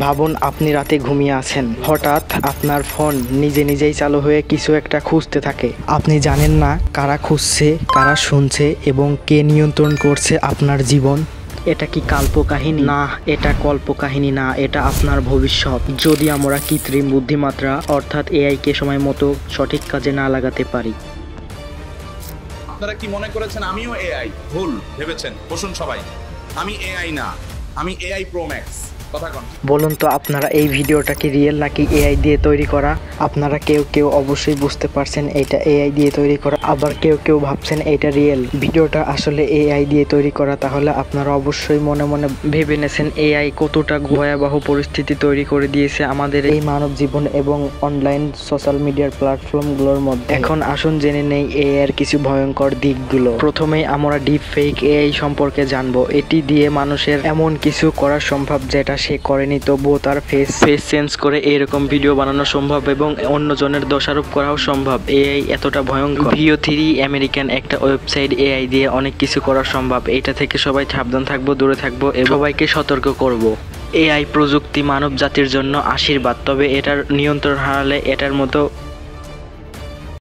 ভাবুন আপনি রাতে ঘুমিয়ে আছেন, হঠাৎ আপনার ফোন নিজে নিজেই চালু হয়ে কিছু একটা খুঁজতে থাকে। আপনি জানেন না কারা খুঁজছে, কারা শুনছে এবং কে নিয়ন্ত্রণ করছে আপনার জীবন। এটা কি কাল্পকাহিনী? না, এটা কল্পকাহিনী না, এটা আপনার ভবিষ্যৎ। যদি আমরা কৃত্রিম বুদ্ধিমত্তা অর্থাৎ এআইকে সময় মতো সঠিক কাজে না লাগাতে পারি। আপনারা কি মনে করেছেন আমিও এআই? ভুল ভেবেছেন। বসুন সবাই, আমি এআই না, আমি এআই প্রো ম্যাক্স। কথা কন। বলুন তো আপনারা এই ভিডিওটা কি রিয়েল নাকি এআই দিয়ে তৈরি করা? আপনারা কেউ কেউ অবশ্যই বুঝতে পারছেন এটা এআই দিয়ে তৈরি করা, আবার কেউ কেউ ভাবছেন এটা রিয়েল। ভিডিওটা আসলে এআই দিয়ে তৈরি করা। তাহলে আপনারা অবশ্যই মনে মনে ভেবে নেছেন এআই কতটা ভয়াবহ পরিস্থিতি তৈরি করে দিয়েছে আমাদের এই মানব জীবন এবং অনলাইন সোশ্যাল মিডিয়ার প্ল্যাটফর্মগুলোর মধ্যে। এখন আসুন জেনে নেই এআই এর কিছু ভয়ঙ্কর দিকগুলো। প্রথমেই আমরা ডিপ ফেক এআই সম্পর্কে জানবো। এটি দিয়ে মানুষের এমন কিছু করা সম্ভব যেটা সে করেনি, তবুও তার ফেস চেঞ্জ করে এরকম ভিডিও বানানো সম্ভব এবং অন্যজনের দোষারোপ করাও সম্ভব। এআই এতটা ভয়ঙ্কর। VO3 আমেরিকান একটা ওয়েবসাইট এআই দিয়ে অনেক কিছু করা সম্ভব। এটা থেকে সবাই সাবধান থাকবো, দূরে থাকবো এবং সবাইকে সতর্ক করব। এআই প্রযুক্তি মানব জাতির জন্য আশীর্বাদ, তবে এটার নিয়ন্ত্রণ হারালে এটার মতো